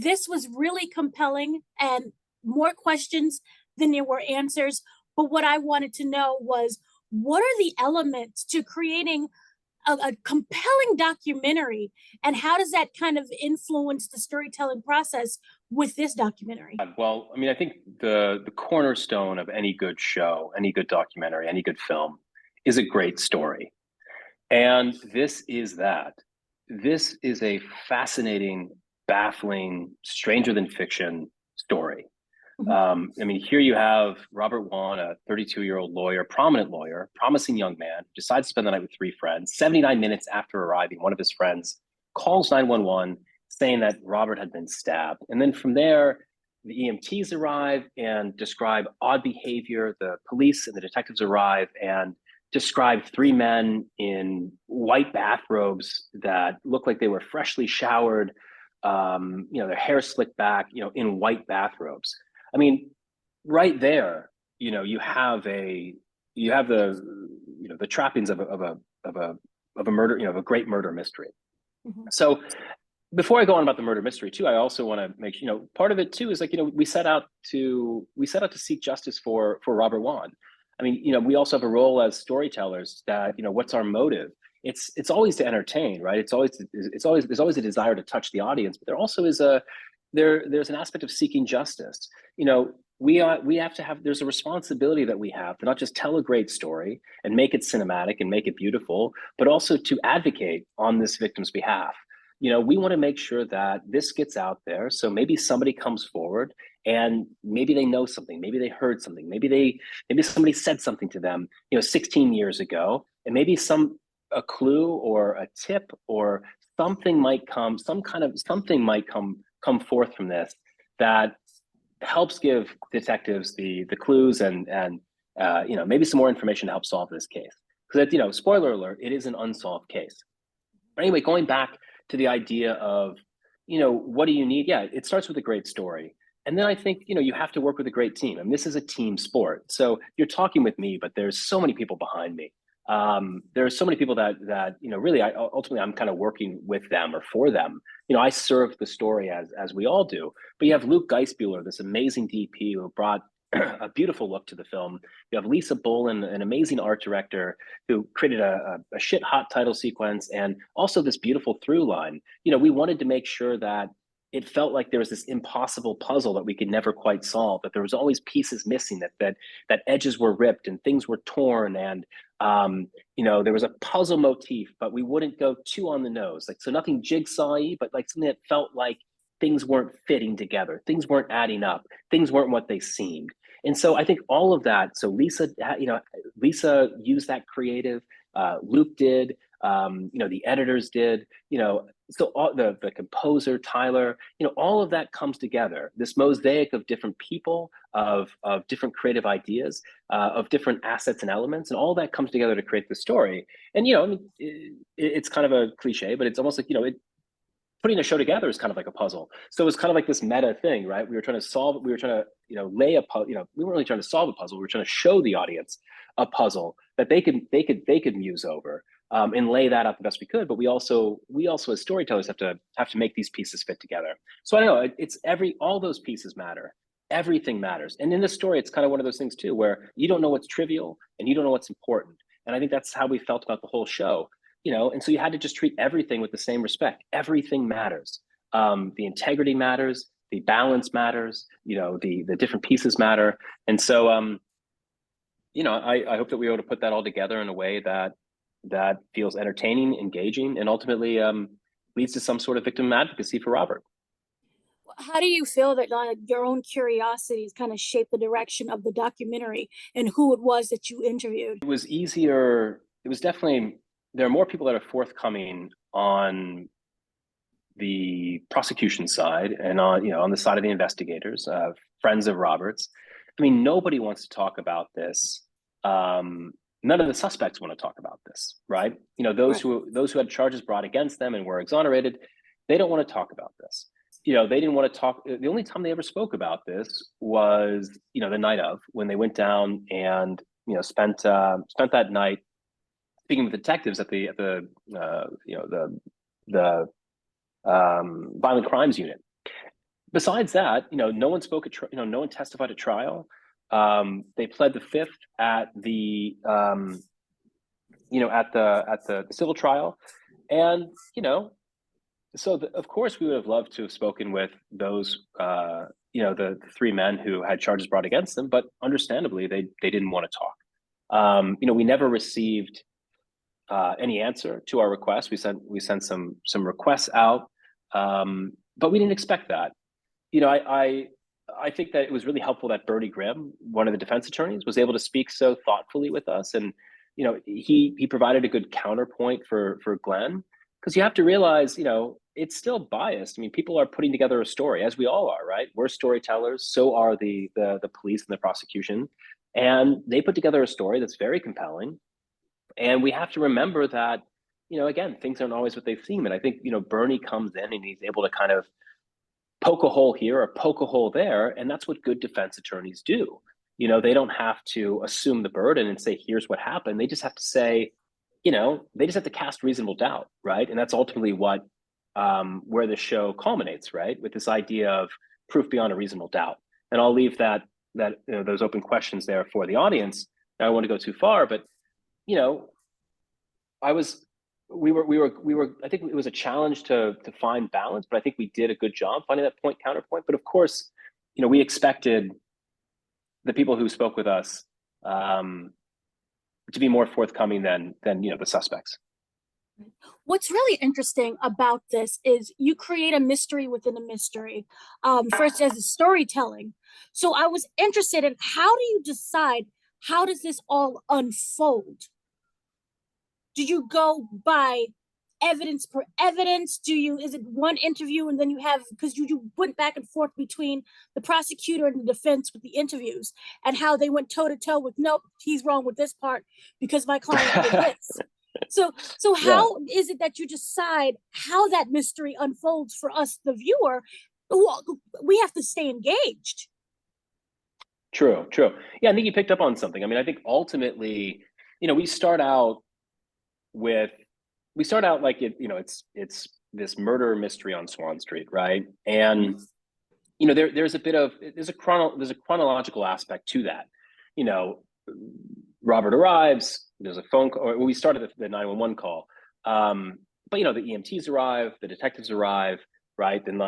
This was really compelling and more questions than there were answers. But what I wanted to know was, what are the elements to creating a compelling documentary, and how does that kind of influence the storytelling process with this documentary? Well, I mean, I think the cornerstone of any good show, any good documentary, any good film is a great story. And this is that. This is a fascinating, baffling, stranger than fiction story. Mhm. I mean, here you have Robert Wone, a 32-year-old lawyer, prominent lawyer, promising young man, decides to spend the night with three friends. 79 minutes after arriving, one of his friends calls 911 saying that Robert had been stabbed. And then from there, the EMTs arrive and describe odd behavior. The police and the detectives arrive and describe three men in white bathrobes that look like they were freshly showered, their hair slicked back, in white bathrobes. I mean, right there, you have the trappings of a murder, of a great murder mystery. Mhm. So before I go on about the murder mystery too, I also want to make sure, part of it too is like, we set out to seek justice for Robert Wone. I mean, we also have a role as storytellers that, what's our motive? It's always to entertain, right? There's always a desire to touch the audience, but there also is there's an aspect of seeking justice. We have to have, there's a responsibility that we have to not just tell a great story and make it cinematic and make it beautiful, but also to advocate on this victim's behalf. We want to make sure that this gets out there. So maybe somebody comes forward and maybe they know something, maybe they heard something, maybe somebody said something to them, 16 years ago, and maybe a clue or a tip or something might come, something might come forth from this that helps give detectives the clues and maybe some more information to help solve this case. Because spoiler alert, it is an unsolved case. But anyway, going back to the idea of, what do you need? Yeah, it starts with a great story. And then I think, you have to work with a great team. And this is a team sport. So you're talking with me, but there's so many people behind me. There are so many people that really, ultimately, I'm kind of working with them or for them. I serve the story as we all do. But you have Luke Geisbuehler, this amazing DP who brought a beautiful look to the film. You have Lisa Bolin, an amazing art director who created a shit hot title sequence and also this beautiful through line. We wanted to make sure that it felt like there was this impossible puzzle that we could never quite solve, that there was always pieces missing, that edges were ripped and things were torn, and there was a puzzle motif, but we wouldn't go too on the nose, like, so nothing jigsaw-y, but like something that felt like things weren't fitting together, things weren't adding up, things weren't what they seemed. And so I think all of that. So Lisa used that creative. Luke did. The editors did. So all the composer Tyler. All of that comes together. This mosaic of different people, of different creative ideas, of different assets and elements, and all that comes together to create the story. And it's kind of a cliche, but it's almost like putting a show together is kind of like a puzzle. So it was kind of like this meta thing, right? We were trying to lay a puzzle, we weren't really trying to solve a puzzle. We were trying to show the audience a puzzle that they could muse over, and lay that out the best we could. But we also as storytellers have to make these pieces fit together. So I don't know, all those pieces matter. Everything matters. And in this story, it's kind of one of those things too, where you don't know what's trivial and you don't know what's important. And I think that's how we felt about the whole show. And so you had to just treat everything with the same respect. Everything matters. The integrity matters, the balance matters, the different pieces matter. And so, I hope that we were able to put that all together in a way that feels entertaining, engaging, and ultimately leads to some sort of victim advocacy for Robert. How do you feel that your own curiosities kind of shaped the direction of the documentary and who it was that you interviewed? It was easier. It was definitely, there are more people that are forthcoming on the prosecution side and on the side of the investigators, friends of Robert's. I mean, nobody wants to talk about this. None of the suspects want to talk about this, right? Those Right. who had charges brought against them and were exonerated, they don't want to talk about this. They didn't want to talk. The only time they ever spoke about this was, the night of, when they went down and spent that night speaking with detectives at the violent crimes unit. besides that, no one spoke at no one testified at trial. They pled the fifth at the at the civil trial, and of course we would have loved to have spoken with those the three men who had charges brought against them, but understandably they didn't want to talk. We never received any answer to our request. We sent some requests out, but we didn't expect that. I think that it was really helpful that Bertie Grimm, one of the defense attorneys, was able to speak so thoughtfully with us, and he provided a good counterpoint for Glenn, because you have to realize it's still biased. I mean, people are putting together a story, as we all are, right? We're storytellers, so are the police and the prosecution, and they put together a story that's very compelling. And we have to remember that again, things aren't always what they seem. And I think Bernie comes in and he's able to kind of poke a hole here or poke a hole there, and that's what good defense attorneys do. They don't have to assume the burden and say, here's what happened. They just have to say, they just have to cast reasonable doubt, right? And that's ultimately what where the show culminates, right, with this idea of proof beyond a reasonable doubt. And I'll leave those open questions there for the audience. I don't want to go too far, but we were I think it was a challenge to find balance, but I think we did a good job finding that point counterpoint. But of course, we expected the people who spoke with us to be more forthcoming than the suspects. What's really interesting about this is you create a mystery within a mystery, first as a storytelling. So I was interested in, how do you decide, how does this all unfold? Do you go by evidence per evidence? Is it one interview and then you have, because you went back and forth between the prosecutor and the defense with the interviews, and how they went toe to toe with, nope, he's wrong with this part because my client did this. So how is it that you decide how that mystery unfolds for us, the viewer? We have to stay engaged. True. Yeah, I think you picked up on something. I mean, I think ultimately, we start out like it's this murder mystery on Swann Street, right? And there's a chronological aspect to that. Robert arrives, there's a phone call, or we started the 911 call, but the EMTs arrive, the detectives arrive, right? And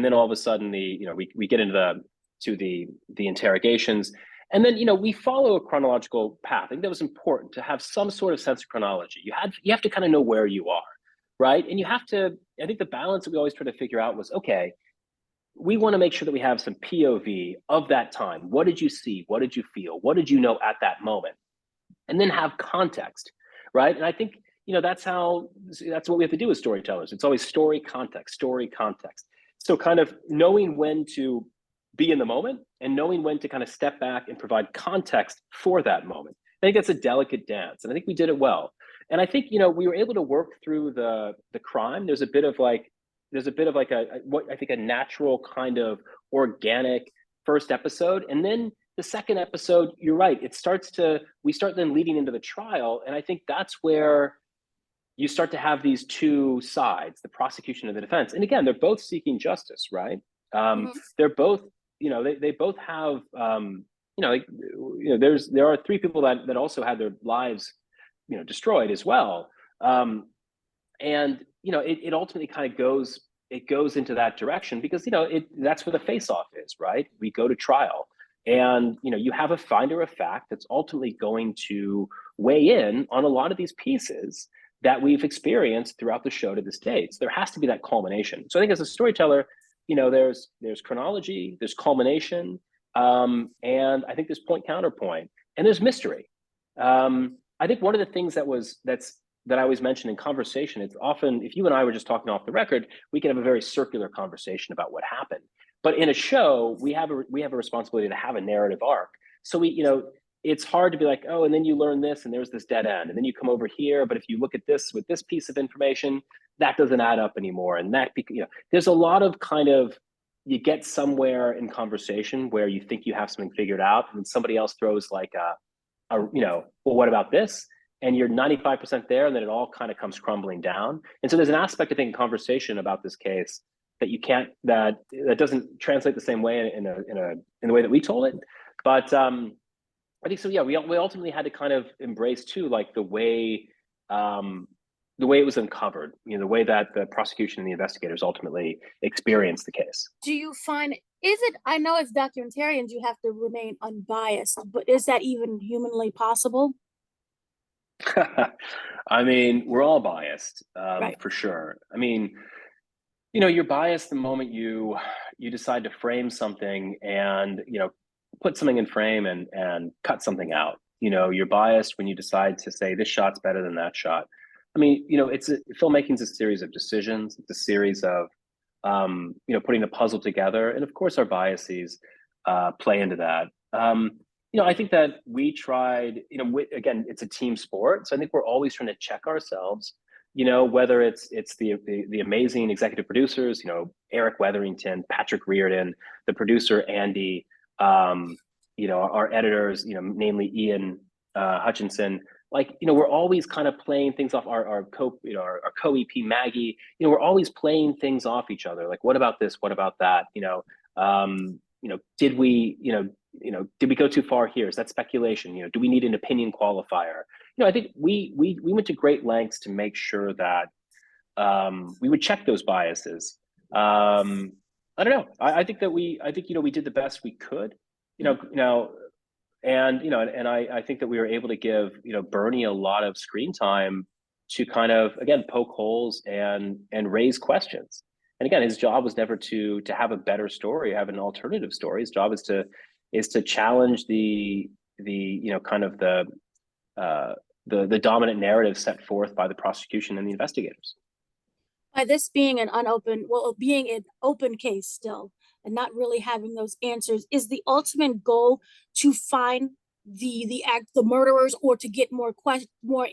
then all of a sudden we get into the interrogations. And then, we follow a chronological path. I think that was important, to have some sort of sense of chronology. You have to kind of know where you are, right? And I think the balance that we always try to figure out was, okay, we want to make sure that we have some POV of that time. What did you see? What did you feel? What did you know at that moment? And then have context, right? And I think, that's what we have to do as storytellers. It's always story, context. So kind of knowing when to be in the moment and knowing when to kind of step back and provide context for that moment. I think that's a delicate dance, and I think we did it well. And I think, we were able to work through the crime. There's a bit of like what I think a natural kind of organic first episode. And then the second episode, you're right, we start then leading into the trial. And I think that's where you start to have these two sides, the prosecution and the defense. And again, they're both seeking justice, right? They're both, they both have, there are three people that also had their lives, destroyed as well. And, it ultimately kind of goes into that direction, because, that's where the face-off is, right? We go to trial, and, you have a finder of fact that's ultimately going to weigh in on a lot of these pieces that we've experienced throughout the show to this date. So there has to be that culmination. So I think as a storyteller, there's chronology, there's culmination, and I think there's point counterpoint, and there's mystery. I think one of the things that I always mention in conversation, it's often, if you and I were just talking off the record, we can have a very circular conversation about what happened. But in a show, we have a responsibility to have a narrative arc. So it's hard to be like, oh, and then you learn this, and there's this dead end, and then you come over here. But if you look at this with this piece of information, that doesn't add up anymore. And there's a lot of kind of, you get somewhere in conversation where you think you have something figured out, and somebody else throws like well, what about this? And you're 95% there, and then it all kind of comes crumbling down. And so there's an aspect, I think, in conversation about this case that doesn't translate the same way in the way that we told it. But I think so. Yeah, we ultimately had to kind of embrace too, like the way it was uncovered. The way that the prosecution and the investigators ultimately experienced the case. Do you find I know as documentarians you have to remain unbiased, but is that even humanly possible? I mean, we're all biased, Right. for sure. I mean, you're biased the moment you decide to frame something and put something in frame and cut something out. You're biased when you decide to say this shot's better than that shot. I mean, filmmaking's a series of decisions. It's a series of putting the puzzle together, and of course, our biases play into that. I think that we tried. Again, it's a team sport, so I think we're always trying to check ourselves. Whether it's the amazing executive producers, Eric Wetherington, Patrick Reardon, the producer Andy, our editors, namely Ian Hutchinson. We're always kind of playing things off our co-EP Maggie. We're always playing things off each other. Like, what about this? What about that? Did we go too far here? Is that speculation? Do we need an opinion qualifier? I think we went to great lengths to make sure that we would check those biases. I don't know. I think we did the best we could. I think that we were able to give Bernie a lot of screen time to kind of, again, poke holes and raise questions. And again, his job was never to have a better story, have an alternative story. His job is to challenge the dominant narrative set forth by the prosecution and the investigators. By this being an being an open case still, and not really having those answers, is the ultimate goal to find the murderers, or to get more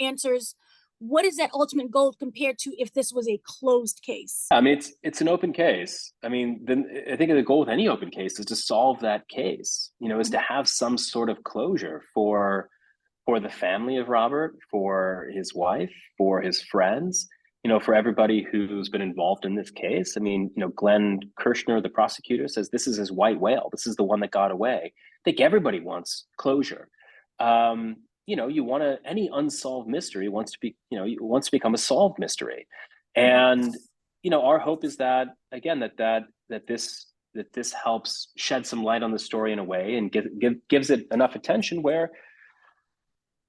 answers? What is that ultimate goal compared to if this was a closed case? I mean, it's an open case. I mean, then I think the goal with any open case is to solve that case. Is to have some sort of closure for the family of Robert, for his wife, for his friends, for everybody who's been involved in this case. I mean, Glenn Kirshner, the prosecutor, says this is his white whale. This is the one that got away. I think everybody wants closure. Any unsolved mystery wants to become a solved mystery. And, our hope is that, again, that this helps shed some light on the story in a way and gives it enough attention where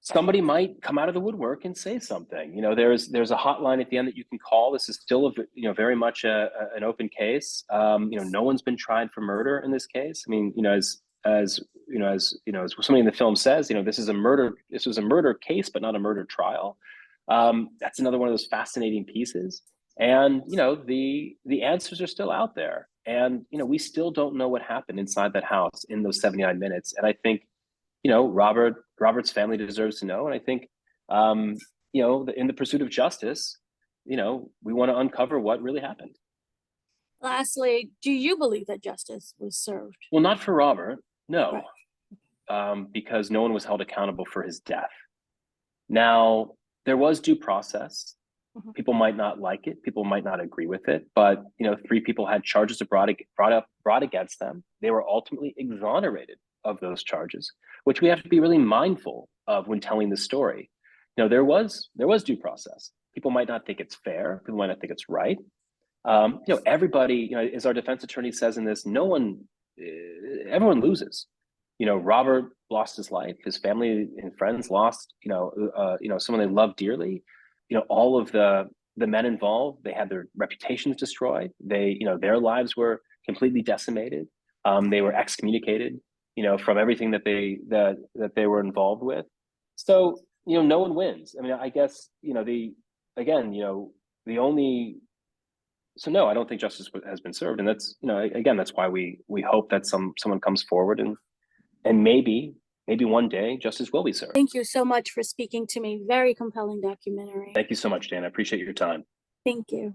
somebody might come out of the woodwork and say something. There's a hotline at the end that you can call. This is still very much an open case. No one's been tried for murder in this case. I mean, as somebody in the film says, this was a murder case, but not a murder trial. That's another one of those fascinating pieces. And the answers are still out there. And we still don't know what happened inside that house in those 79 minutes. And I think Robert's family deserves to know. And I think, in the pursuit of justice, we want to uncover what really happened. Lastly, do you believe that justice was served? Well, not for Robert, no, right. Because no one was held accountable for his death. Now, there was due process. Mm-hmm. People might not like it. People might not agree with it. But, 3 people had charges brought against them. They were ultimately exonerated of those charges, which we have to be really mindful of when telling the story. There was due process. People might not think it's fair. People might not think it's right. Everybody, as our defense attorney says in this, everyone loses. Robert lost his life. His family and friends lost, someone they loved dearly. All of the men involved, they had their reputations destroyed. Their lives were completely decimated. They were excommunicated, from everything that they were involved with. So, no one wins. I mean, I guess, so no, I don't think justice has been served. And that's, again, that's why we hope that someone comes forward and maybe one day justice will be served. Thank you so much for speaking to me. Very compelling documentary. Thank you so much, Dan. I appreciate your time. Thank you.